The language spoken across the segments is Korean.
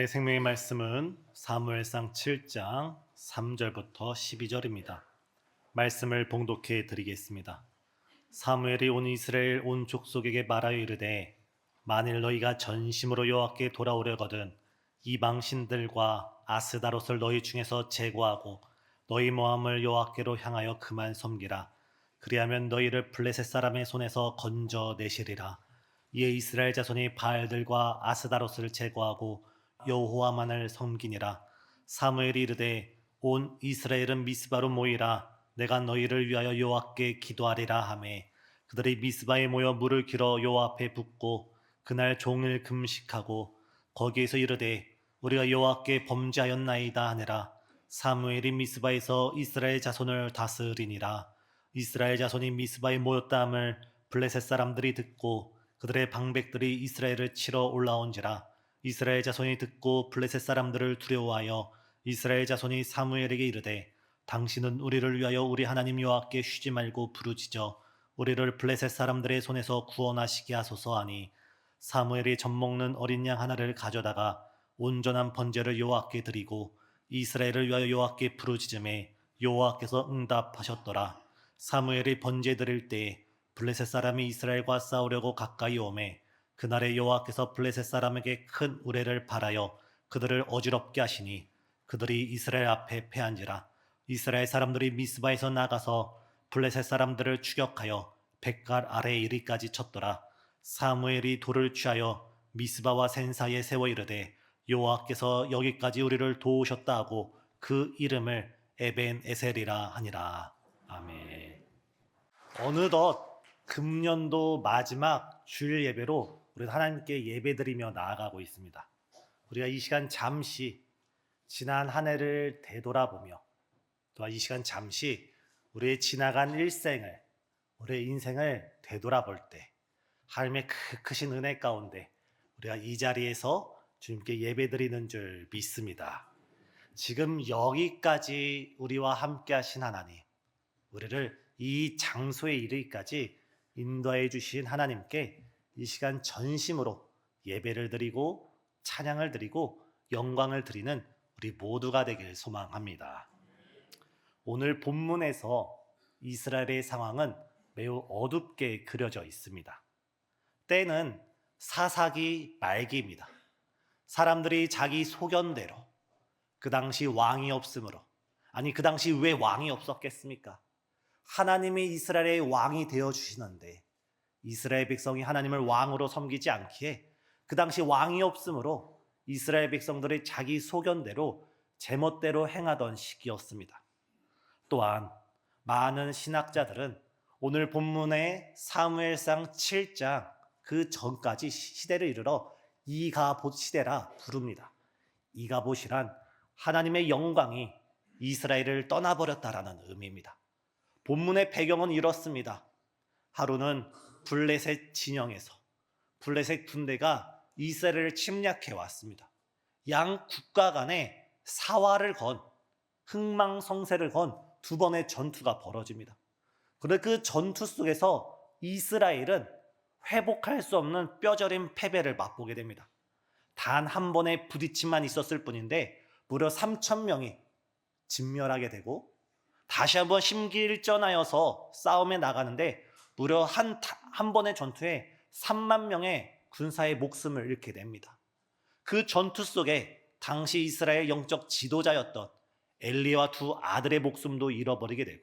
오늘의 생명의 말씀은 사무엘상 7장 3절부터 12절입니다. 말씀을 봉독해 드리겠습니다. 사무엘이 온 이스라엘 온 족속에게 말하여 이르되 만일 너희가 전심으로 여호와께 돌아오려거든 이방 신들과 아스다롯을 너희 중에서 제거하고 너희 모함을 여호와께로 향하여 그만 섬기라. 그리하면 너희를 블레셋 사람의 손에서 건져내시리라. 이에 이스라엘 자손이 바알들과 아스다롯을 제거하고 여호와만을 섬기니라. 사무엘이 이르되 온 이스라엘은 미스바로 모이라. 내가 너희를 위하여 여호와께 기도하리라 하매 그들이 미스바에 모여 물을 길어 여호와 앞에 붓고 그날 종일 금식하고 거기에서 이르되 우리가 여호와께 범죄하였나이다 하니라. 사무엘이 미스바에서 이스라엘 자손을 다스리니라. 이스라엘 자손이 미스바에 모였다 함을 블레셋 사람들이 듣고 그들의 방백들이 이스라엘을 치러 올라온지라. 이스라엘 자손이 듣고 블레셋 사람들을 두려워하여 이스라엘 자손이 사무엘에게 이르되 당신은 우리를 위하여 우리 하나님 여호와께 쉬지 말고 부르짖어 우리를 블레셋 사람들의 손에서 구원하시게 하소서 하니 사무엘이 젖먹는 어린 양 하나를 가져다가 온전한 번제를 여호와께 드리고 이스라엘을 위하여 여호와께 부르짖음에 여호와께서 응답하셨더라. 사무엘이 번제 드릴 때에 블레셋 사람이 이스라엘과 싸우려고 가까이 오매 그날에 여호와께서 블레셋 사람에게 큰 우레를 발하여 그들을 어지럽게 하시니 그들이 이스라엘 앞에 패한지라. 이스라엘 사람들이 미스바에서 나가서 블레셋 사람들을 추격하여 백갈 아래에 이르기까지 쳤더라. 사무엘이 돌을 취하여 미스바와 센 사이에 세워 이르되 여호와께서 여기까지 우리를 도우셨다 하고 그 이름을 에벤 에셀이라 하니라. 아멘. 어느덧 금년도 마지막 주일 예배로 우리 하나님께 예배드리며 나아가고 있습니다. 우리가 이 시간 잠시 지난 한 해를 되돌아보며 또한 이 시간 잠시 우리의 지나간 일생을 우리의 인생을 되돌아볼 때 하나님의 크신 은혜 가운데 우리가 이 자리에서 주님께 예배드리는 줄 믿습니다. 지금 여기까지 우리와 함께 하신 하나님, 우리를 이 장소에 이르기까지 인도해 주신 하나님께 이 시간 전심으로 예배를 드리고 찬양을 드리고 영광을 드리는 우리 모두가 되길 소망합니다. 오늘 본문에서 이스라엘의 상황은 매우 어둡게 그려져 있습니다. 때는 사사기 말기입니다. 사람들이 자기 소견대로 그 당시 왕이 없으므로, 아니 그 당시 왜 왕이 없었겠습니까? 하나님이 이스라엘의 왕이 되어주시는데 이스라엘 백성이 하나님을 왕으로 섬기지 않기에 그 당시 왕이 없으므로 이스라엘 백성들이 자기 소견대로 제멋대로 행하던 시기였습니다. 또한 많은 신학자들은 오늘 본문의 사무엘상 7장 그 전까지 시대를 이르러 이가봇 시대라 부릅니다. 이가봇이란 하나님의 영광이 이스라엘을 떠나버렸다라는 의미입니다. 본문의 배경은 이렇습니다. 하루는 블레셋 진영에서 블레셋 군대가 이스라엘을 침략해 왔습니다. 양 국가 간에 사활을 건, 흥망성쇠를 건 두 번의 전투가 벌어집니다. 그런데 그 전투 속에서 이스라엘은 회복할 수 없는 뼈저린 패배를 맛보게 됩니다. 단 한 번의 부딪힘만 있었을 뿐인데 무려 3,000명이 진멸하게 되고 다시 한번 심기일전하여서 싸움에 나가는데 무려 한 번의 전투에 3만 명의 군사의 목숨을 잃게 됩니다. 그 전투 속에 당시 이스라엘 영적 지도자였던 엘리야와 두 아들의 목숨도 잃어버리게 되고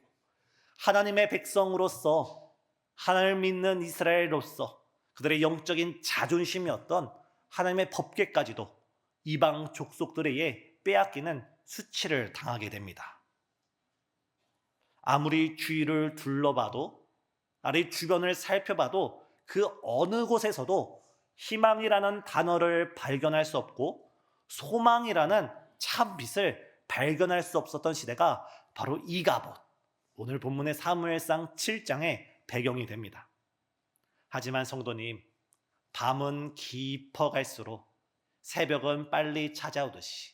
하나님의 백성으로서 하나님을 믿는 이스라엘로서 그들의 영적인 자존심이었던 하나님의 법궤까지도 이방 족속들에 의해 빼앗기는 수치를 당하게 됩니다. 아무리 주위를 둘러봐도, 아니 주변을 살펴봐도 그 어느 곳에서도 희망이라는 단어를 발견할 수 없고 소망이라는 참빛을 발견할 수 없었던 시대가 바로 이가봇, 오늘 본문의 사무엘상 7장의 배경이 됩니다. 하지만 성도님, 밤은 깊어갈수록 새벽은 빨리 찾아오듯이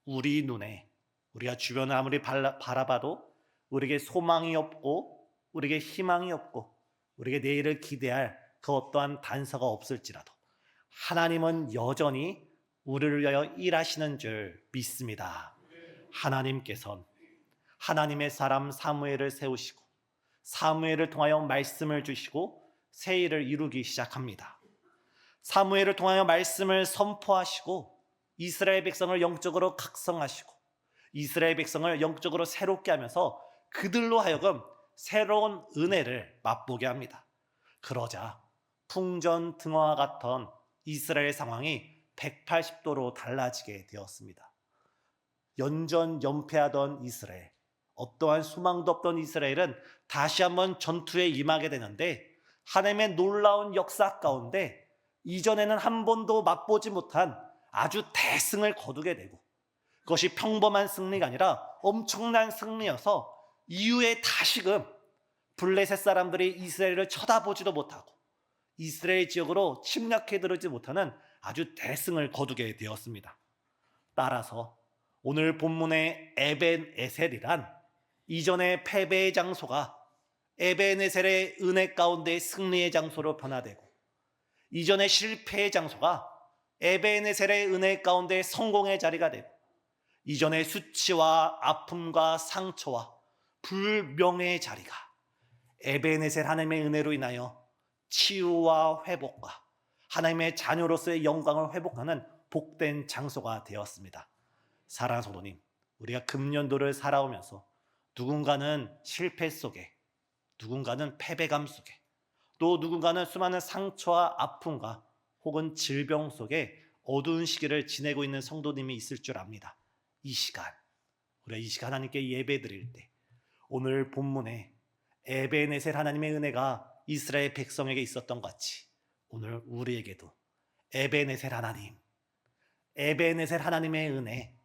우리 눈에 우리가 주변을 아무리 바라봐도 우리에게 소망이 없고 우리에게 희망이 없고 우리에게 내일을 기대할 그 어떠한 단서가 없을지라도 하나님은 여전히 우리를 위하여 일하시는 줄 믿습니다. 하나님께서는 하나님의 사람 사무엘을 세우시고 사무엘을 통하여 말씀을 주시고 새 일을 이루기 시작합니다. 사무엘을 통하여 말씀을 선포하시고 이스라엘 백성을 영적으로 각성하시고 이스라엘 백성을 영적으로 새롭게 하면서 그들로 하여금 새로운 은혜를 맛보게 합니다. 그러자 풍전등화와 같던 이스라엘 상황이 180도로 달라지게 되었습니다. 연전연패하던 이스라엘, 어떠한 소망도 없던 이스라엘은 다시 한번 전투에 임하게 되는데 하나님의 놀라운 역사 가운데 이전에는 한 번도 맛보지 못한 아주 대승을 거두게 되고 그것이 평범한 승리가 아니라 엄청난 승리여서 이후에 다시금 블레셋 사람들이 이스라엘을 쳐다보지도 못하고 이스라엘 지역으로 침략해 들어오지 못하는 아주 대승을 거두게 되었습니다. 따라서 오늘 본문의 에벤에셀이란 이전의 패배의 장소가 에벤에셀의 은혜 가운데 승리의 장소로 변화되고 이전의 실패의 장소가 에벤에셀의 은혜 가운데 성공의 자리가 되고 이전의 수치와 아픔과 상처와 불명예의 자리가 에벤에셀 하나님의 은혜로 인하여 치유와 회복과 하나님의 자녀로서의 영광을 회복하는 복된 장소가 되었습니다. 사랑하는 성도님, 우리가 금년도를 살아오면서 누군가는 실패 속에, 누군가는 패배감 속에, 또 누군가는 수많은 상처와 아픔과 혹은 질병 속에 어두운 시기를 지내고 있는 성도님이 있을 줄 압니다. 이 시간, 우리가 이 시간 하나님께 예배 드릴 때 오늘 본문에 에벤에셀 하나님의 은혜가 이스라엘 백성에게 있었던 것 같이 오늘 우리에게도 에벤에셀 하나님, 에벤에셀 하나님의 은혜,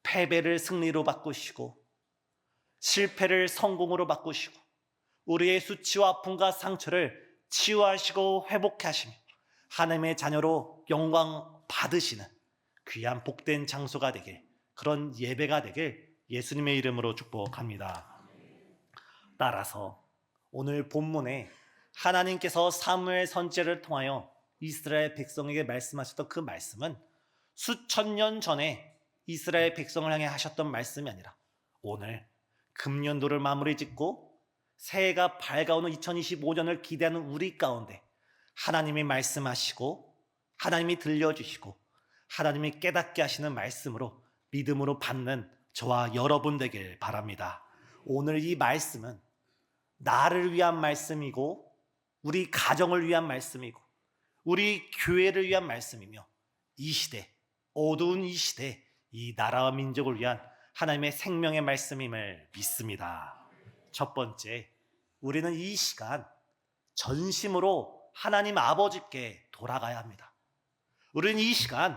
패배를 승리로 바꾸시고 실패를 성공으로 바꾸시고 우리의 수치와 아픔과 상처를 치유하시고 회복하시며 하나님의 자녀로 영광 받으시는 귀한 복된 장소가 되길, 그런 예배가 되길 예수님의 이름으로 축복합니다. 따라서 오늘 본문에 하나님께서 사무엘 선지자를 통하여 이스라엘 백성에게 말씀하셨던 그 말씀은 수천 년 전에 이스라엘 백성을 향해 하셨던 말씀이 아니라 오늘 금년도를 마무리 짓고 새해가 밝아오는 2025년을 기대하는 우리 가운데 하나님이 말씀하시고 하나님이 들려주시고 하나님이 깨닫게 하시는 말씀으로 믿음으로 받는 저와 여러분 되길 바랍니다. 오늘 이 말씀은 나를 위한 말씀이고 우리 가정을 위한 말씀이고 우리 교회를 위한 말씀이며 이 시대, 어두운 이 시대, 이 나라와 민족을 위한 하나님의 생명의 말씀임을 믿습니다. 첫 번째, 우리는 이 시간 전심으로 하나님 아버지께 돌아가야 합니다. 우리는 이 시간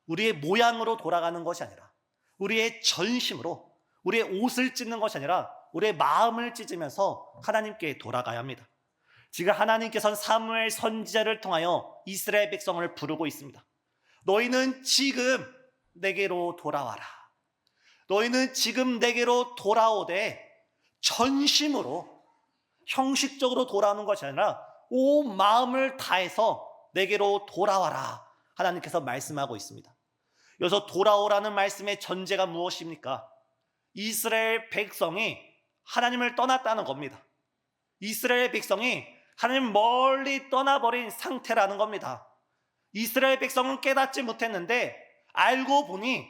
우리의 모양으로 돌아가는 것이 아니라 우리의 전심으로, 우리의 옷을 찢는 것이 아니라 우리의 마음을 찢으면서 하나님께 돌아가야 합니다. 지금 하나님께서는 사무엘 선지자를 통하여 이스라엘 백성을 부르고 있습니다. 너희는 지금 내게로 돌아와라. 너희는 지금 내게로 돌아오되 전심으로, 형식적으로 돌아오는 것이 아니라 온 마음을 다해서 내게로 돌아와라. 하나님께서 말씀하고 있습니다. 여기서 돌아오라는 말씀의 전제가 무엇입니까? 이스라엘 백성이 하나님을 떠났다는 겁니다. 이스라엘 백성이 하나님 멀리 떠나버린 상태라는 겁니다. 이스라엘 백성은 깨닫지 못했는데 알고 보니,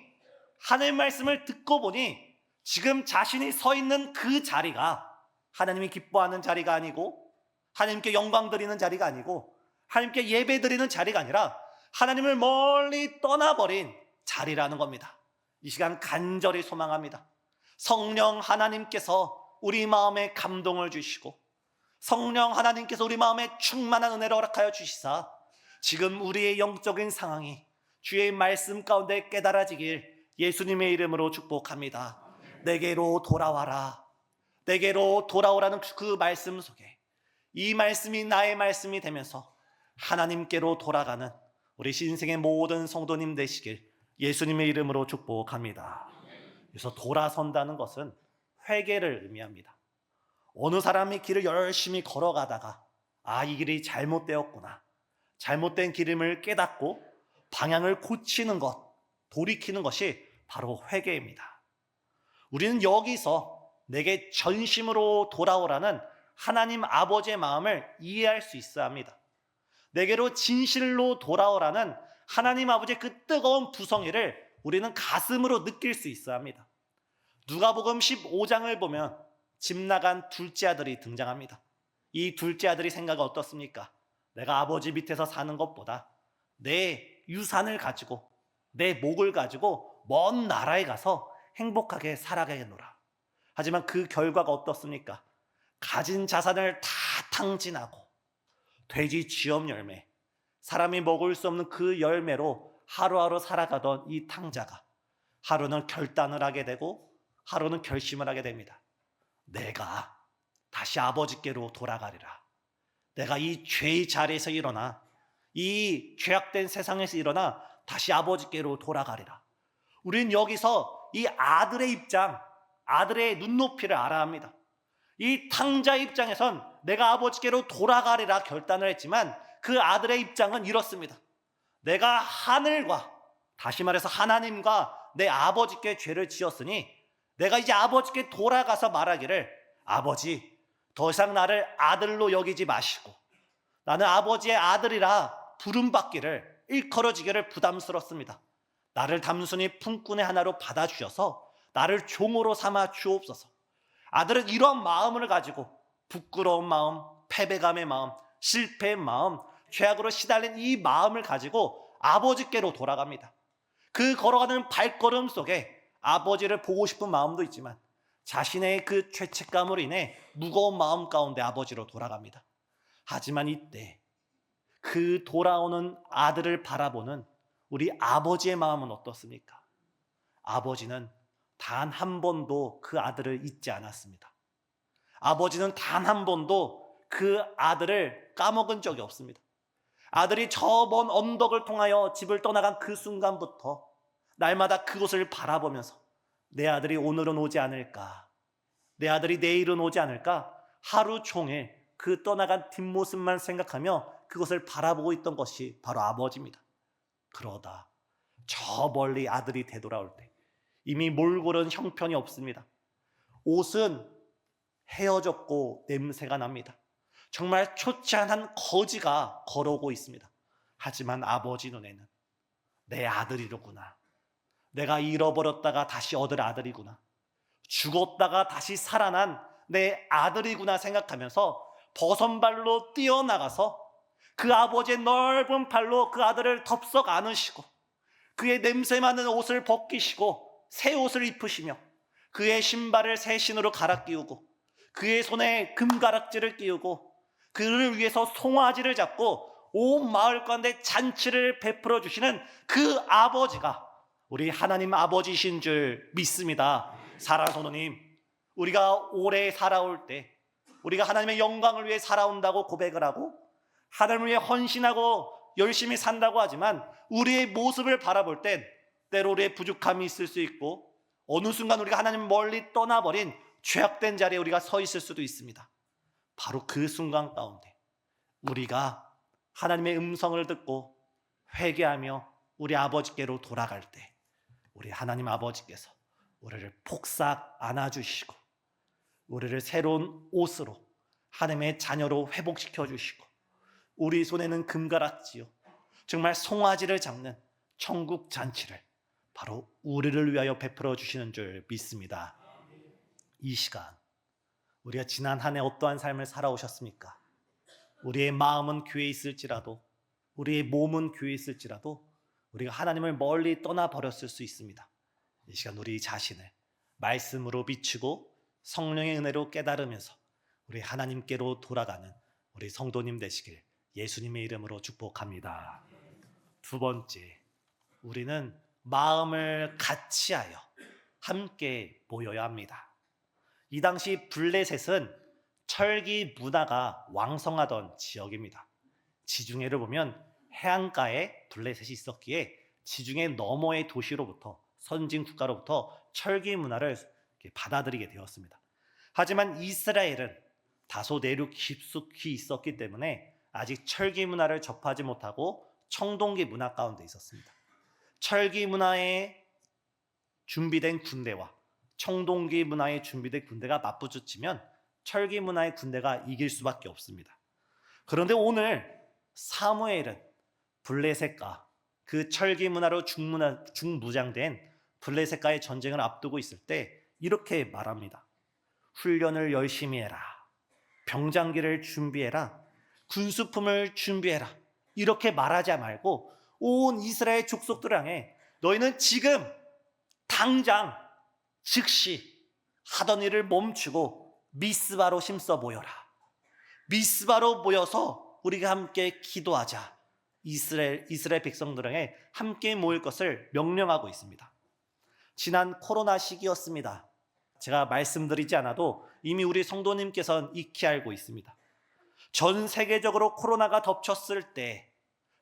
하나님 말씀을 듣고 보니 지금 자신이 서 있는 그 자리가 하나님이 기뻐하는 자리가 아니고 하나님께 영광 드리는 자리가 아니고 하나님께 예배 드리는 자리가 아니라 하나님을 멀리 떠나버린 자리라는 겁니다. 이 시간 간절히 소망합니다. 성령 하나님께서 우리 마음에 감동을 주시고 성령 하나님께서 우리 마음에 충만한 은혜를 허락하여 주시사 지금 우리의 영적인 상황이 주의 말씀 가운데 깨달아지길 예수님의 이름으로 축복합니다. 내게로 돌아와라. 내게로 돌아오라는 그 말씀 속에 이 말씀이 나의 말씀이 되면서 하나님께로 돌아가는 우리 신생의 모든 성도님 되시길 예수님의 이름으로 축복합니다. 그래서 돌아선다는 것은 회개를 의미합니다. 어느 사람이 길을 열심히 걸어가다가 이 길이 잘못되었구나, 잘못된 길임을 깨닫고 방향을 고치는 것, 돌이키는 것이 바로 회개입니다. 우리는 여기서 내게 전심으로 돌아오라는 하나님 아버지의 마음을 이해할 수 있어야 합니다. 내게로 진실로 돌아오라는 하나님 아버지의 그 뜨거운 부성애를 우리는 가슴으로 느낄 수 있어야 합니다. 누가복음 15장을 보면 집 나간 둘째 아들이 등장합니다. 이 둘째 아들이 생각이 어떻습니까? 내가 아버지 밑에서 사는 것보다 내 유산을 가지고 내 목을 가지고 먼 나라에 가서 행복하게 살아가겠노라. 하지만 그 결과가 어떻습니까? 가진 자산을 다 탕진하고 돼지 쥐염 열매, 사람이 먹을 수 없는 그 열매로 하루하루 살아가던 이 탕자가 하루는 결단을 하게 되고 하루는 결심을 하게 됩니다. 내가 다시 아버지께로 돌아가리라. 내가 이 죄의 자리에서 일어나 이 죄악된 세상에서 일어나 다시 아버지께로 돌아가리라. 우리는 여기서 이 아들의 입장, 아들의 눈높이를 알아야 합니다. 이 탕자의 입장에선 내가 아버지께로 돌아가리라 결단을 했지만 그 아들의 입장은 이렇습니다. 내가 하늘과, 다시 말해서 하나님과 내 아버지께 죄를 지었으니 내가 이제 아버지께 돌아가서 말하기를 아버지, 더 이상 나를 아들로 여기지 마시고 나는 아버지의 아들이라 부름받기를 일컬어지기를 부담스럽습니다. 나를 단순히 품꾼의 하나로 받아주셔서 나를 종으로 삼아 주옵소서. 아들은 이런 마음을 가지고 부끄러운 마음, 패배감의 마음, 실패의 마음, 죄악으로 시달린 이 마음을 가지고 아버지께로 돌아갑니다. 그 걸어가는 발걸음 속에 아버지를 보고 싶은 마음도 있지만 자신의 그 죄책감으로 인해 무거운 마음 가운데 아버지로 돌아갑니다. 하지만 이때 그 돌아오는 아들을 바라보는 우리 아버지의 마음은 어떻습니까? 아버지는 단 한 번도 그 아들을 잊지 않았습니다. 아버지는 단 한 번도 그 아들을 까먹은 적이 없습니다. 아들이 저 먼 언덕을 통하여 집을 떠나간 그 순간부터 날마다 그곳을 바라보면서 내 아들이 오늘은 오지 않을까, 내 아들이 내일은 오지 않을까, 하루 종일 그 떠나간 뒷모습만 생각하며 그것을 바라보고 있던 것이 바로 아버지입니다. 그러다 저 멀리 아들이 되돌아올 때 이미 몰골은 형편이 없습니다. 옷은 헤어졌고 냄새가 납니다. 정말 초췌한 거지가 걸어오고 있습니다. 하지만 아버지 눈에는 내 아들이로구나, 내가 잃어버렸다가 다시 얻을 아들이구나, 죽었다가 다시 살아난 내 아들이구나 생각하면서 버선발로 뛰어나가서 그 아버지의 넓은 팔로 그 아들을 덥석 안으시고 그의 냄새 맡는 옷을 벗기시고 새 옷을 입히시며 그의 신발을 새 신으로 갈아 끼우고 그의 손에 금가락지를 끼우고 그를 위해서 송아지를 잡고 온 마을 가운데 잔치를 베풀어 주시는 그 아버지가 우리 하나님 아버지신 줄 믿습니다. 사랑하는 성도님, 우리가 오래 살아올 때 우리가 하나님의 영광을 위해 살아온다고 고백을 하고 하나님을 위해 헌신하고 열심히 산다고 하지만 우리의 모습을 바라볼 땐 때로 우리의 부족함이 있을 수 있고 어느 순간 우리가 하나님 멀리 떠나버린 죄악된 자리에 우리가 서 있을 수도 있습니다. 바로 그 순간 가운데 우리가 하나님의 음성을 듣고 회개하며 우리 아버지께로 돌아갈 때 우리 하나님 아버지께서 우리를 폭삭 안아주시고 우리를 새로운 옷으로 하나님의 자녀로 회복시켜 주시고 우리 손에는 금가락지요 정말 송아지를 잡는 천국 잔치를 바로 우리를 위하여 베풀어 주시는 줄 믿습니다. 이 시간 우리가 지난 한 해 어떠한 삶을 살아오셨습니까? 우리의 마음은 교회에 있을지라도 우리의 몸은 교회에 있을지라도 우리가 하나님을 멀리 떠나버렸을 수 있습니다. 이 시간 우리 자신을 말씀으로 비추고 성령의 은혜로 깨달으면서 우리 하나님께로 돌아가는 우리 성도님 되시길 예수님의 이름으로 축복합니다. 두 번째, 우리는 마음을 같이하여 함께 모여야 합니다. 이 당시 블레셋은 철기 문화가 왕성하던 지역입니다. 지중해를 보면 해안가에 블레셋이 있었기에 지중해 너머의 도시로부터 선진 국가로부터 철기 문화를 받아들이게 되었습니다. 하지만 이스라엘은 다소 내륙 깊숙이 있었기 때문에 아직 철기 문화를 접하지 못하고 청동기 문화 가운데 있었습니다. 철기 문화에 준비된 군대와 청동기 문화에 준비된 군대가 맞붙으면 철기 문화의 군대가 이길 수밖에 없습니다. 그런데 오늘 사무엘은 블레셋과 그 철기 문화로 중무장된 블레셋과의 전쟁을 앞두고 있을 때 이렇게 말합니다. 훈련을 열심히 해라. 병장기를 준비해라. 군수품을 준비해라. 이렇게 말하지 말고 온 이스라엘 족속들 향해 너희는 지금 당장 즉시 하던 일을 멈추고 미스바로 힘써 모여라. 미스바로 모여서 우리가 함께 기도하자. 이스라엘 백성들에게 함께 모일 것을 명령하고 있습니다. 지난 코로나 시기였습니다. 제가 말씀드리지 않아도 이미 우리 성도님께서는 익히 알고 있습니다. 전 세계적으로 코로나가 덮쳤을 때,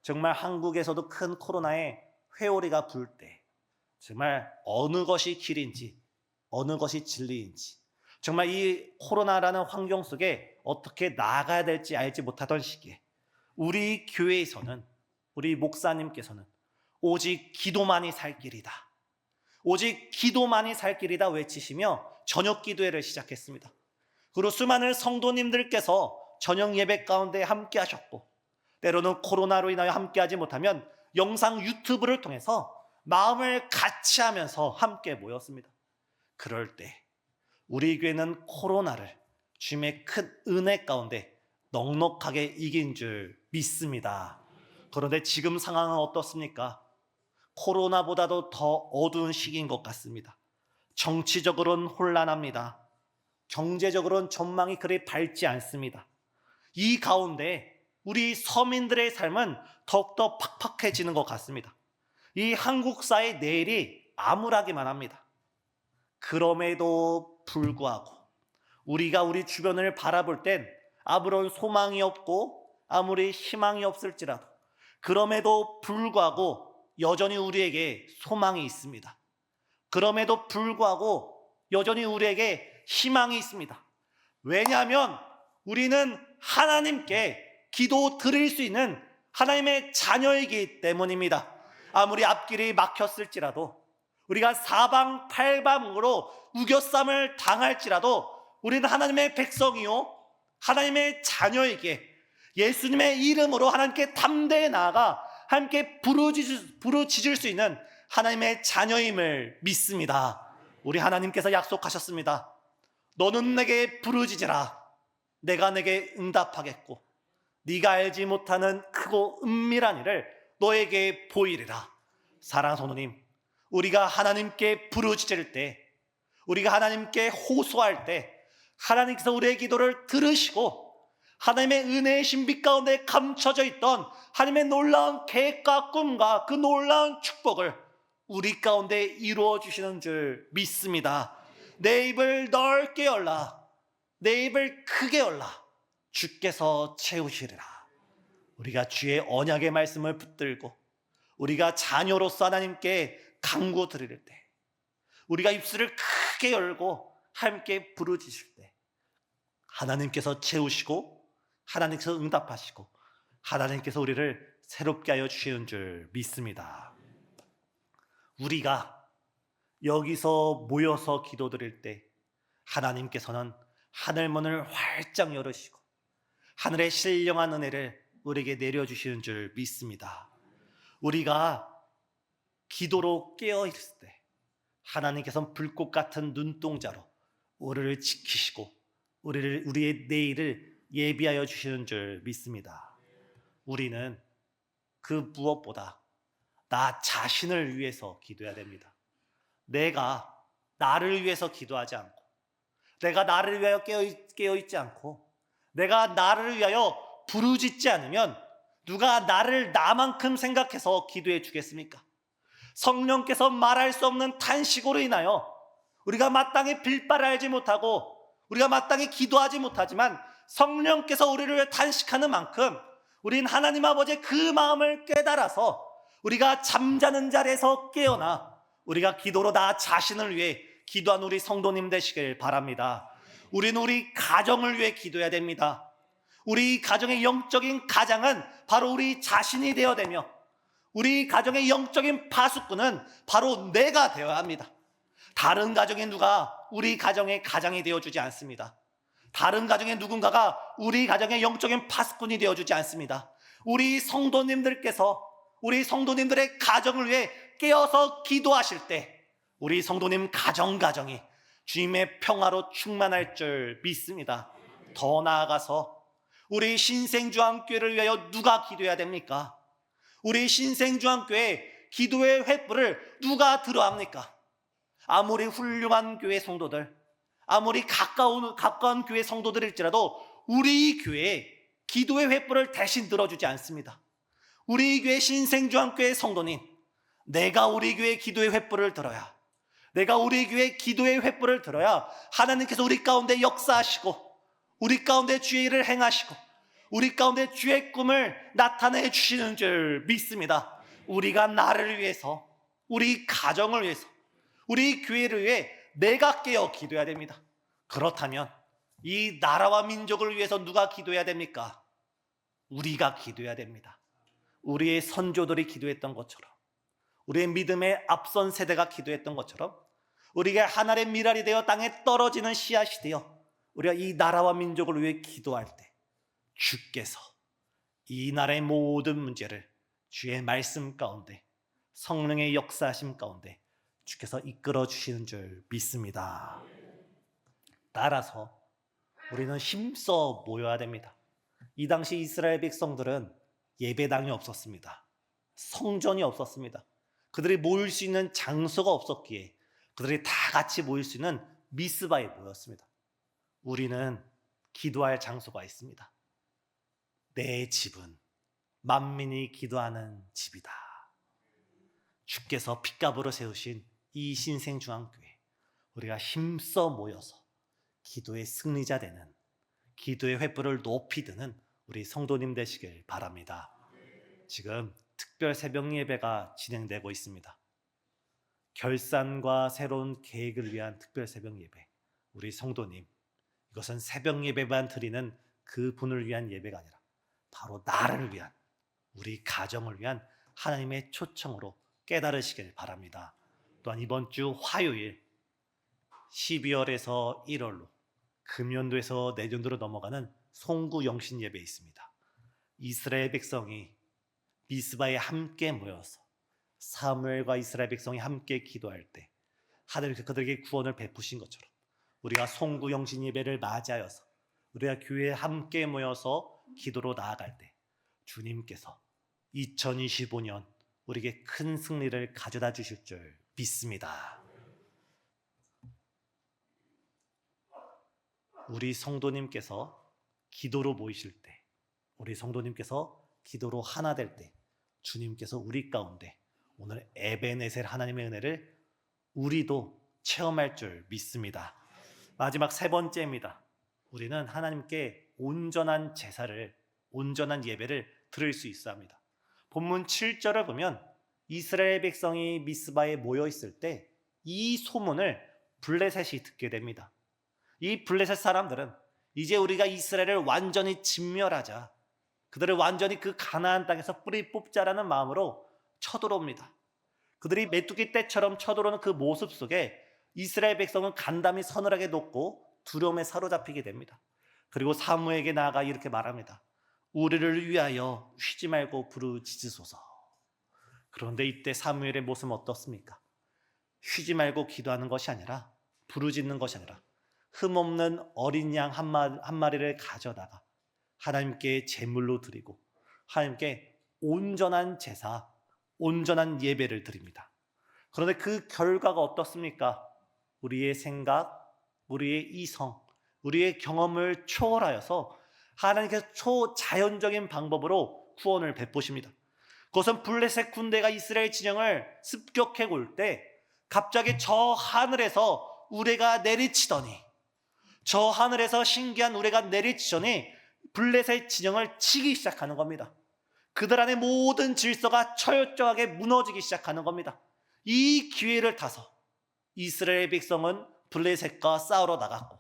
정말 한국에서도 큰 코로나의 회오리가 불 때, 정말 어느 것이 길인지 어느 것이 진리인지, 정말 이 코로나라는 환경 속에 어떻게 나아가야 될지 알지 못하던 시기에 우리 교회에서는, 우리 목사님께서는 오직 기도만이 살 길이다, 오직 기도만이 살 길이다 외치시며 저녁 기도회를 시작했습니다. 그리고 수많은 성도님들께서 저녁 예배 가운데 함께 하셨고, 때로는 코로나로 인하여 함께 하지 못하면 영상 유튜브를 통해서 마음을 같이 하면서 함께 모였습니다. 그럴 때 우리 교회는 코로나를 주님의 큰 은혜 가운데 넉넉하게 이긴 줄 믿습니다. 그런데 지금 상황은 어떻습니까? 코로나보다도 더 어두운 시기인 것 같습니다. 정치적으로는 혼란합니다. 경제적으로는 전망이 그리 밝지 않습니다. 이 가운데 우리 서민들의 삶은 더욱더 팍팍해지는 것 같습니다. 이 한국사의 내일이 암울하기만 합니다. 그럼에도 불구하고 우리가 우리 주변을 바라볼 땐 아무런 소망이 없고 아무리 희망이 없을지라도, 그럼에도 불구하고 여전히 우리에게 소망이 있습니다. 그럼에도 불구하고 여전히 우리에게 희망이 있습니다. 왜냐하면 우리는 하나님께 기도 드릴 수 있는 하나님의 자녀이기 때문입니다. 아무리 앞길이 막혔을지라도, 우리가 사방팔방으로 우겨쌈을 당할지라도 우리는 하나님의 백성이요 하나님의 자녀에게 예수님의 이름으로 하나님께 담대히 나아가 함께 부르짖을 수 있는 하나님의 자녀임을 믿습니다. 우리 하나님께서 약속하셨습니다. 너는 내게 부르짖으라. 내가 내게 응답하겠고 네가 알지 못하는 크고 은밀한 일을 너에게 보이리라. 사랑하는 성도님, 우리가 하나님께 부르짖을 때, 우리가 하나님께 호소할 때 하나님께서 우리의 기도를 들으시고 하나님의 은혜의 신비 가운데 감춰져 있던 하나님의 놀라운 계획과 꿈과 그 놀라운 축복을 우리 가운데 이루어 주시는 줄 믿습니다. 내 입을 넓게 열라. 내 입을 크게 열라. 주께서 채우시리라. 우리가 주의 언약의 말씀을 붙들고 우리가 자녀로서 하나님께 간구 드릴 때, 우리가 입술을 크게 열고 함께 부르짖을 때 하나님께서 채우시고 하나님께서 응답하시고 하나님께서 우리를 새롭게 하여 주시는 줄 믿습니다. 우리가 여기서 모여서 기도드릴 때 하나님께서는 하늘문을 활짝 열으시고 하늘의 신령한 은혜를 우리에게 내려주시는 줄 믿습니다. 우리가 기도로 깨어있을 때 하나님께서는 불꽃 같은 눈동자로 우리를 지키시고 우리의 내일을 예비하여 주시는 줄 믿습니다. 우리는 그 무엇보다 나 자신을 위해서 기도해야 됩니다. 내가 나를 위해서 기도하지 않고, 내가 나를 위하여 깨어있지 않고, 내가 나를 위하여 부르짖지 않으면 누가 나를 나만큼 생각해서 기도해 주겠습니까? 성령께서 말할 수 없는 탄식으로 인하여 우리가 마땅히 빌바를 알지 못하고 우리가 마땅히 기도하지 못하지만 성령께서 우리를 위해 탄식하는 만큼 우린 하나님 아버지의 그 마음을 깨달아서 우리가 잠자는 자리에서 깨어나 우리가 기도로 나 자신을 위해 기도한 우리 성도님 되시길 바랍니다. 우리는 우리 가정을 위해 기도해야 됩니다. 우리 가정의 영적인 가장은 바로 우리 자신이 되어야 되며 우리 가정의 영적인 파수꾼은 바로 내가 되어야 합니다. 다른 가정의 누가 우리 가정의 가장이 되어주지 않습니다. 다른 가정의 누군가가 우리 가정의 영적인 파수꾼이 되어주지 않습니다. 우리 성도님들께서 우리 성도님들의 가정을 위해 깨어서 기도하실 때 우리 성도님 가정이 주님의 평화로 충만할 줄 믿습니다. 더 나아가서 우리 신생주한교회를 위하여 누가 기도해야 됩니까? 우리 신생주한교회 기도의 횃불을 누가 들어 합니까? 아무리 훌륭한 교회 성도들, 아무리 가까운 교회 성도들일지라도 우리 교회에 기도의 횃불을 대신 들어주지 않습니다. 우리 교회 신생주한교회 성도님, 내가 우리 교회 기도의 횃불을 들어야, 내가 우리 교회 기도의 횃불을 들어야 하나님께서 우리 가운데 역사하시고 우리 가운데 주의 일을 행하시고 우리 가운데 주의 꿈을 나타내 주시는 줄 믿습니다. 우리가 나를 위해서, 우리 가정을 위해서, 우리 교회를 위해 내가 깨어 기도해야 됩니다. 그렇다면 이 나라와 민족을 위해서 누가 기도해야 됩니까? 우리가 기도해야 됩니다. 우리의 선조들이 기도했던 것처럼, 우리의 믿음의 앞선 세대가 기도했던 것처럼 우리가 하늘의 미랄이 되어 땅에 떨어지는 씨앗이 되어 우리가 이 나라와 민족을 위해 기도할 때 주께서 이 나라의 모든 문제를 주의 말씀 가운데, 성령의 역사하심 가운데 주께서 이끌어 주시는 줄 믿습니다. 따라서 우리는 힘써 모여야 됩니다. 이 당시 이스라엘 백성들은 예배당이 없었습니다. 성전이 없었습니다. 그들이 모일 수 있는 장소가 없었기에 그들이 다 같이 모일 수 있는 미스바에 모였습니다. 우리는 기도할 장소가 있습니다. 내 집은 만민이 기도하는 집이다. 주께서 핏값으로 세우신 이 신생중앙교회, 우리가 힘써 모여서 기도의 승리자 되는, 기도의 횃불을 높이 드는 우리 성도님 되시길 바랍니다. 지금 특별 새벽 예배가 진행되고 있습니다. 결산과 새로운 계획을 위한 특별 새벽 예배, 우리 성도님, 이것은 새벽 예배만 드리는 그 분을 위한 예배가 아니라 바로 나를 위한, 우리 가정을 위한 하나님의 초청으로 깨달으시길 바랍니다. 또한 이번 주 화요일 12월에서 1월로 금연도에서 내년도로 넘어가는 송구 영신 예배 있습니다. 이스라엘 백성이 미스바에 함께 모여서 사무엘과 이스라엘 백성이 함께 기도할 때 하나님께서 그들에게 구원을 베푸신 것처럼 우리가 송구 영신 예배를 맞이하여서 우리가 교회에 함께 모여서 기도로 나아갈 때 주님께서 2025년 우리에게 큰 승리를 가져다 주실 줄 믿습니다. 우리 성도님께서 기도로 모이실 때, 우리 성도님께서 기도로 하나 될 때 주님께서 우리 가운데 오늘 에베네셀 하나님의 은혜를 우리도 체험할 줄 믿습니다. 마지막 세 번째입니다. 우리는 하나님께 온전한 제사를, 온전한 예배를 드릴 수 있어야 합니다. 본문 7절을 보면 이스라엘 백성이 미스바에 모여 있을 때 이 소문을 블레셋이 듣게 됩니다. 이 블레셋 사람들은 이제 우리가 이스라엘을 완전히 진멸하자, 그들을 완전히 그 가나안 땅에서 뿌리 뽑자라는 마음으로 쳐들어옵니다. 그들이 메뚜기 떼처럼 쳐들어오는 그 모습 속에 이스라엘 백성은 간담이 서늘하게 녹고 두려움에 사로잡히게 됩니다. 그리고 사무에게 나아가 이렇게 말합니다. 우리를 위하여 쉬지 말고 부르짖으소서. 그런데 이때 사무엘의 모습은 어떻습니까? 쉬지 말고 기도하는 것이 아니라, 부르짖는 것이 아니라 흠없는 어린 양 한 마리를 가져다가 하나님께 제물로 드리고 하나님께 온전한 제사, 온전한 예배를 드립니다. 그런데 그 결과가 어떻습니까? 우리의 생각, 우리의 이성, 우리의 경험을 초월하여서 하나님께서 초자연적인 방법으로 구원을 베푸십니다. 그것은 블레셋 군대가 이스라엘 진영을 습격해 올 때 갑자기 저 하늘에서 우레가 내리치더니, 저 하늘에서 신기한 우레가 내리치더니 블레셋 진영을 치기 시작하는 겁니다. 그들 안의 모든 질서가 철저하게 무너지기 시작하는 겁니다. 이 기회를 타서 이스라엘 백성은 블레셋과 싸우러 나갔고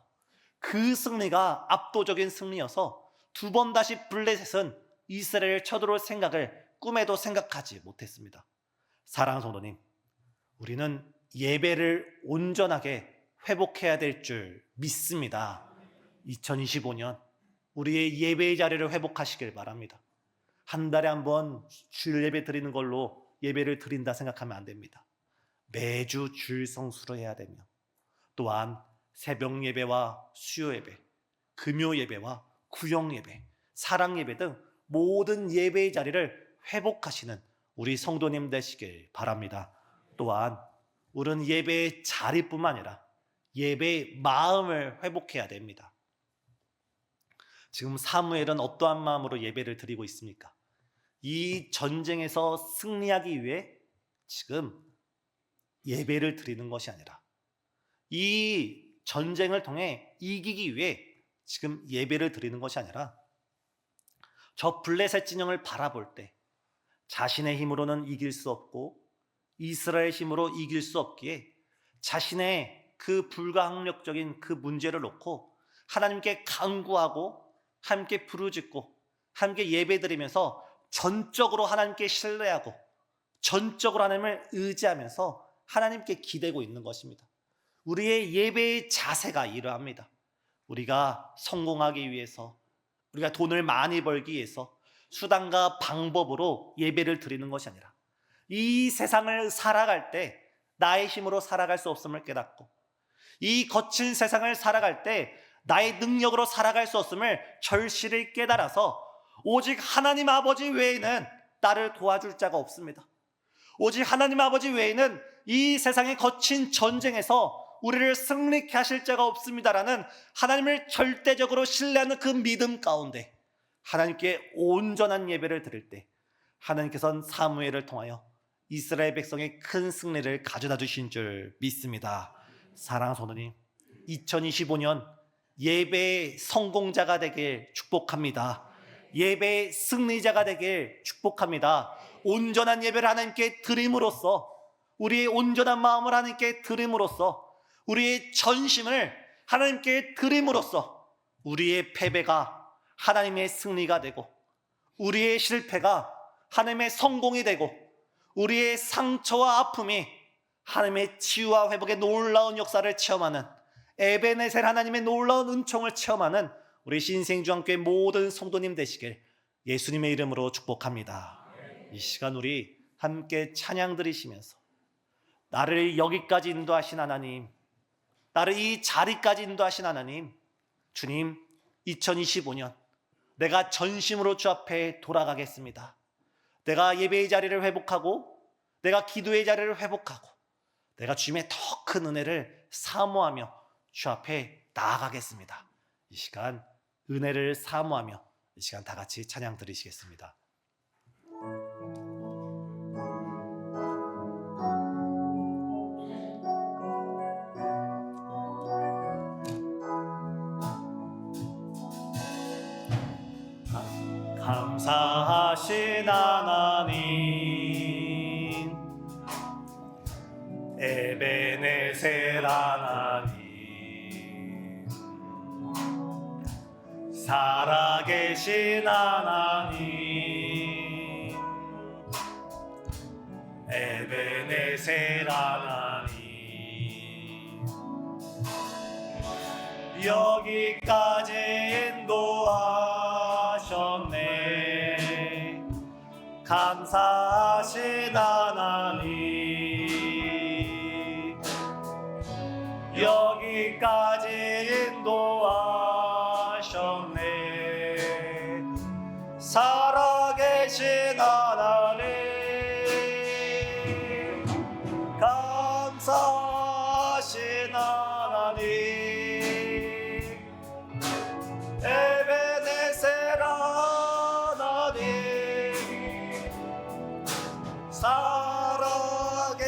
그 승리가 압도적인 승리여서 두 번 다시 블레셋은 이스라엘을 쳐들어올 생각을 꿈에도 생각하지 못했습니다. 사랑하는 성도님, 우리는 예배를 온전하게 회복해야 될 줄 믿습니다. 2025년 우리의 예배의 자리를 회복하시길 바랍니다. 한 달에 한 번 주일 예배 드리는 걸로 예배를 드린다 생각하면 안 됩니다. 매주 주일 성수를 해야 되며, 또한 새벽 예배와 수요 예배, 금요 예배와 구역 예배, 사랑 예배 등 모든 예배의 자리를 회복하시는 우리 성도님 되시길 바랍니다. 또한 우리는 예배의 자리뿐만 아니라 예배의 마음을 회복해야 됩니다. 지금 사무엘은 어떠한 마음으로 예배를 드리고 있습니까? 이 전쟁에서 승리하기 위해 지금 예배를 드리는 것이 아니라 이 전쟁을 통해 이기기 위해 지금 예배를 드리는 것이 아니라 저 블레셋 진영을 바라볼 때 자신의 힘으로는 이길 수 없고 이스라엘 힘으로 이길 수 없기에 자신의 그 불가항력적인 그 문제를 놓고 하나님께 간구하고 함께 부르짖고 함께 예배드리면서 전적으로 하나님께 신뢰하고 전적으로 하나님을 의지하면서 하나님께 기대고 있는 것입니다. 우리의 예배의 자세가 이러합니다. 우리가 성공하기 위해서, 우리가 돈을 많이 벌기 위해서 수단과 방법으로 예배를 드리는 것이 아니라 이 세상을 살아갈 때 나의 힘으로 살아갈 수 없음을 깨닫고 이 거친 세상을 살아갈 때 나의 능력으로 살아갈 수 없음을 절실히 깨달아서 오직 하나님 아버지 외에는 나를 도와줄 자가 없습니다. 오직 하나님 아버지 외에는 이 세상의 거친 전쟁에서 우리를 승리케 하실 자가 없습니다라는 하나님을 절대적으로 신뢰하는 그 믿음 가운데 하나님께 온전한 예배를 드릴 때 하나님께서는 사무엘을 통하여 이스라엘 백성의 큰 승리를 가져다 주신 줄 믿습니다. 사랑하는 성도님, 2025년 예배의 성공자가 되길 축복합니다. 예배의 승리자가 되길 축복합니다. 온전한 예배를 하나님께 드림으로써, 우리의 온전한 마음을 하나님께 드림으로써, 우리의 전심을 하나님께 드림으로써 우리의 패배가 하나님의 승리가 되고 우리의 실패가 하나님의 성공이 되고 우리의 상처와 아픔이 하나님의 치유와 회복의 놀라운 역사를 체험하는 에베네셀 하나님의 놀라운 은총을 체험하는 우리 신생주한교회 모든 성도님 되시길 예수님의 이름으로 축복합니다. 이 시간 우리 함께 찬양 드리시면서 나를 여기까지 인도하신 하나님, 나를 이 자리까지 인도하신 하나님, 주님, 2025년 내가 전심으로 주 앞에 돌아가겠습니다. 내가 예배의 자리를 회복하고 내가 기도의 자리를 회복하고 내가 주님의 더 큰 은혜를 사모하며 주 앞에 나아가겠습니다. 이 시간 은혜를 사모하며 이 시간 다 같이 찬양 드리시겠습니다. 감사하신 하나님, 에베네셀 하나님, 살아계신 하나님, 에베네셀 하나님, 여기까지 인도하셨네. 감사하신 하나님, 여기까지 인도하셨네. 살아계신 하나님, 감사하신 하나님, 에베네셀 하나님, 살아계신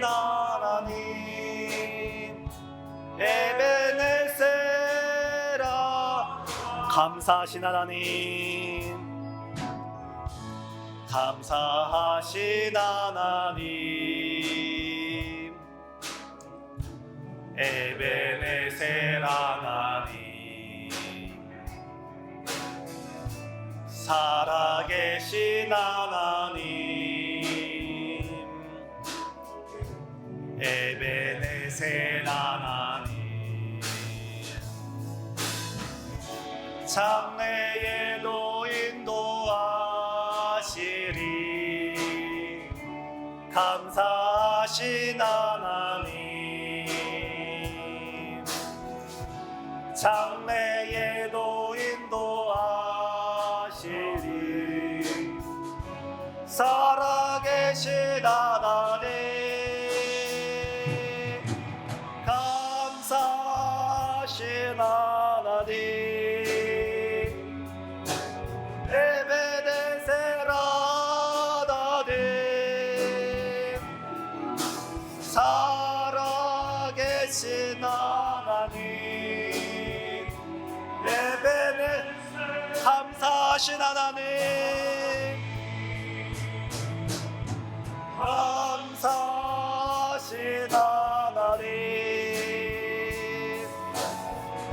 하나님, 에베네셀아. 감사하신 하나님, 감사하신 하나님, 에베네셀 하나님, 살아계신 하나님, 되신 하나님, 장래에도 인도하시리 감사하신 하나님, 장래에도 인도하시리 살아계신 하나님, 감사하신 하나님, 에베네셀 하나님, 살아계신 하나님, 에베네셀 감사하신 하나님, 감사하신 하나님,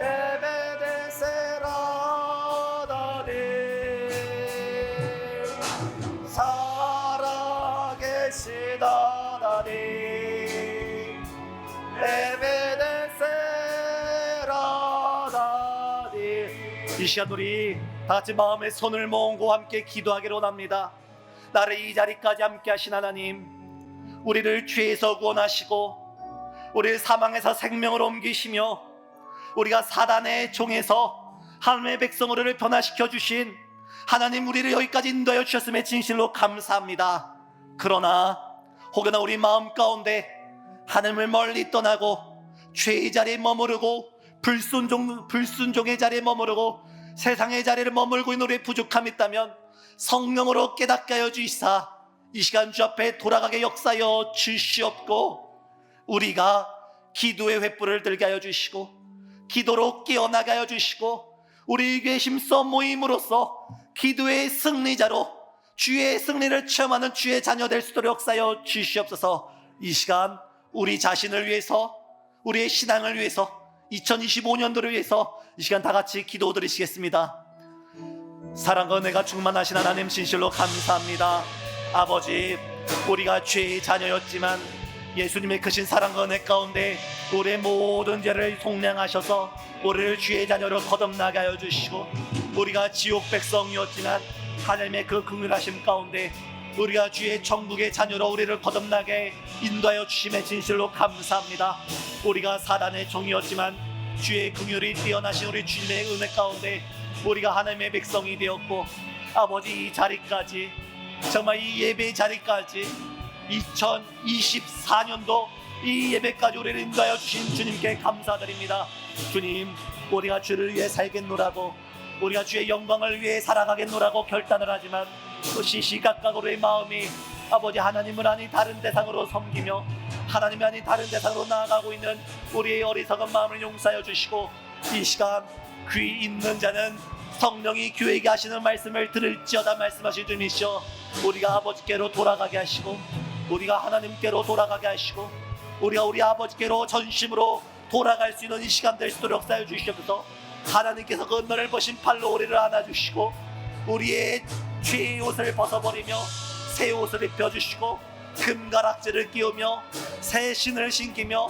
에베네셀 하나님, 살아계신 하나님, 에베네셀 하나님. 이 시간 우리 다 같이 마음의 손을 모으고 함께 기도하기로 원합니다. 나를 이 자리까지 함께 하신 하나님, 우리를 죄에서 구원하시고 우리를 사망에서 생명으로 옮기시며 우리가 사단의 종에서 하나님의 백성 우리를 변화시켜 주신 하나님, 우리를 여기까지 인도하여 주셨음에 진실로 감사합니다. 그러나 혹여나 우리 마음 가운데 하나님을 멀리 떠나고 죄의 자리에 머무르고 불순종의 자리에 머무르고 세상의 자리를 머물고 있는 우리의 부족함이 있다면 성령으로 깨닫게 하여 주시사 이 시간 주 앞에 돌아가게 역사하여 주시옵고, 우리가 기도의 횃불을 들게 하여 주시고 기도로 깨어나게 하여 주시고 우리 교회 힘써 모임으로써 기도의 승리자로 주의 승리를 체험하는 주의 자녀 될 수 있도록 역사하여 주시옵소서. 이 시간 우리 자신을 위해서, 우리의 신앙을 위해서, 2025년도를 위해서 이 시간 다 같이 기도 드리시겠습니다. 사랑과 은혜가 충만하신 하나님, 진실로 감사합니다. 아버지, 우리가 죄의 자녀였지만 예수님의 크신 사랑과 은혜 가운데 우리의 모든 죄를 속량하셔서 우리를 주의 자녀로 거듭나게 하여 주시고, 우리가 지옥 백성이었지만 하나님의 그 긍휼하심 가운데 우리가 주의 천국의 자녀로 우리를 거듭나게 인도하여 주심에 진실로 감사합니다. 우리가 사단의 종이었지만 주의 긍휼이 뛰어나신 우리 주님의 은혜 가운데 우리가 하나님의 백성이 되었고, 아버지, 이 자리까지, 정말 이 예배의 자리까지 2024년도 이 예배까지 우리를 인도하여 주신 주님께 감사드립니다. 주님, 우리가 주를 위해 살겠노라고, 우리가 주의 영광을 위해 살아가겠노라고 결단을 하지만 또 시시각각 우리의 마음이 아버지 하나님을 아닌 다른 대상으로 섬기며 하나님이 아닌 다른 대상으로 나아가고 있는 우리의 어리석은 마음을 용서하여 주시고, 이 시간 귀 있는 자는 성령이 교회에게 하시는 말씀을 들을지어다 말씀하신 주님이시여, 우리가 아버지께로 돌아가게 하시고 우리가 하나님께로 돌아가게 하시고 우리가 우리 아버지께로 전심으로 돌아갈 수 있는 이 시간 될 수 있도록 역사해 주시옵소서. 하나님께서 그 넓으신 팔로 우리를 안아주시고 우리의 죄의 옷을 벗어버리며 새 옷을 입혀주시고 금가락지를 끼우며 새 신을 신기며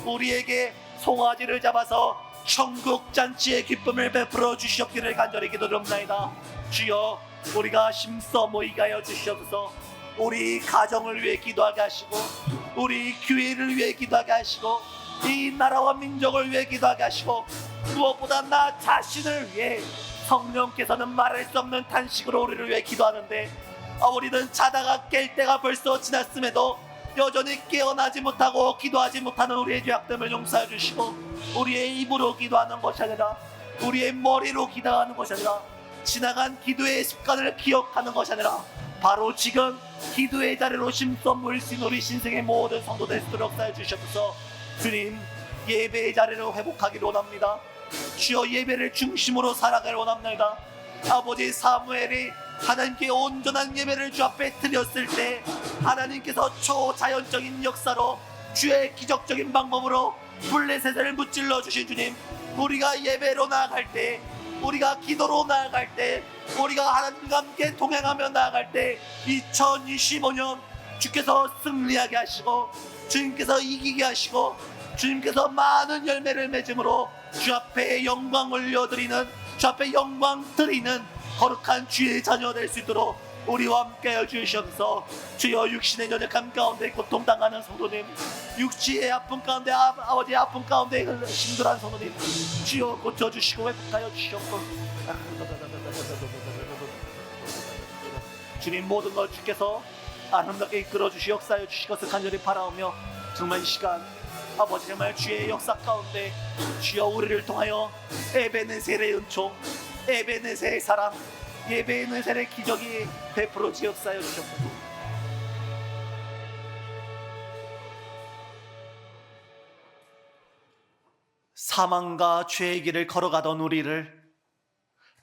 우리에게 송아지를 잡아서 천국 잔치의 기쁨을 베풀어 주시옵기를 간절히 기도드립니다. 주여, 우리가 힘써 모이게 하여 주시옵소서. 우리 가정을 위해 기도하게 하시고 우리 교회를 위해 기도하게 하시고 이 나라와 민족을 위해 기도하게 하시고 무엇보다 나 자신을 위해 성령께서는 말할 수 없는 탄식으로 우리를 위해 기도하는데, 우리는 자다가 깰 때가 벌써 지났음에도 여전히 깨어나지 못하고 기도하지 못하는 우리의 죄악됨을 용서해 주시고, 우리의 입으로 기도하는 것이 아니라 우리의 머리로 기도하는 것이 아니라 지나간 기도의 습관을 기억하는 것이 아니라 바로 지금 기도의 자리로 심써 물씬 우리 신생의 모든 성도들 수 있도록 역사해 주시옵소서. 주님, 예배의 자리를 회복하기를 원합니다. 주여, 예배를 중심으로 살아가길 원합니다. 아버지, 사무엘이 하나님께 온전한 예배를 주 앞에 드렸을 때 하나님께서 초자연적인 역사로 주의 기적적인 방법으로 블레셋을 무찔러 주신 주님, 우리가 예배로 나아갈 때, 우리가 기도로 나아갈 때, 우리가 하나님과 함께 동행하며 나아갈 때 2025년 주께서 승리하게 하시고 주님께서 이기게 하시고 주님께서 많은 열매를 맺음으로 주 앞에 영광 올려드리는, 주 앞에 영광 드리는 거룩한 주의 자녀 될 수 있도록 우리와 함께하여 주시옵소서. 주여, 육신의 연약함 가운데 고통당하는 성도님, 육체의 아픔 가운데 아버지의 아픔 가운데 힘들어하는 성도님, 주여 고쳐주시고 회복하여 주시옵소서. 주님, 모든 걸 주께서 아름답게 이끌어 주시 역사하여 주실 것을 간절히 바라오며, 정말 이 시간 아버지 정말 주의 역사 가운데 주여 우리를 통하여 에베네셀의 은총, 에베네셀의 사랑, 에베네셀의 기적이 베풀어지 역사하여 주셨소서. 사망과 죄의 길을 걸어가던 우리를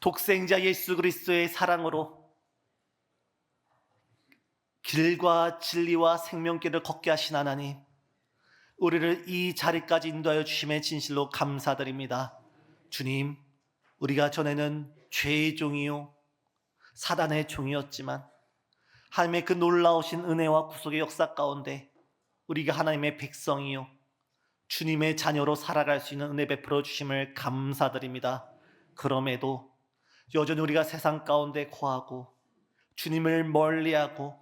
독생자 예수 그리스도의 사랑으로 길과 진리와 생명길을 걷게 하신 하나님, 우리를 이 자리까지 인도하여 주심에 진실로 감사드립니다. 주님, 우리가 전에는 죄의 종이요 사단의 종이었지만 하나님의 그 놀라우신 은혜와 구속의 역사 가운데 우리가 하나님의 백성이요 주님의 자녀로 살아갈 수 있는 은혜 베풀어 주심을 감사드립니다. 그럼에도 여전히 우리가 세상 가운데 거하고 주님을 멀리하고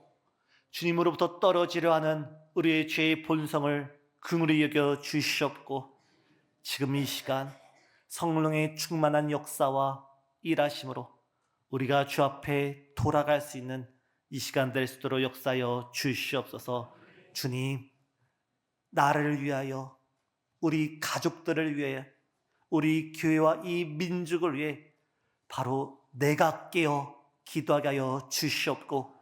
주님으로부터 떨어지려 하는 우리의 죄의 본성을 긍휼히 여겨 주시옵고, 지금 이 시간 성령의 충만한 역사와 일하심으로 우리가 주 앞에 돌아갈 수 있는 이 시간 될 수 있도록 역사하여 주시옵소서. 주님, 나를 위하여, 우리 가족들을 위해, 우리 교회와 이 민족을 위해 바로 내가 깨어 기도하게 하여 주시옵고,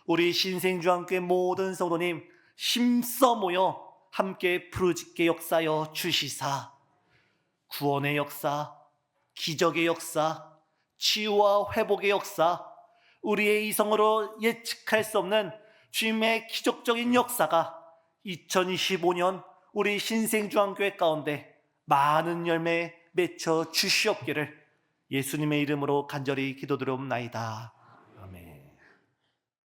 우리 신생주한교회 모든 성도님 힘써 모여 함께 부르짖게 역사하여 주시사, 구원의 역사, 기적의 역사, 치유와 회복의 역사, 우리의 이성으로 예측할 수 없는 주님의 기적적인 역사가 2025년 우리 신생주한교회 가운데 많은 열매 맺혀 주시옵기를 예수님의 이름으로 간절히 기도드리옵나이다.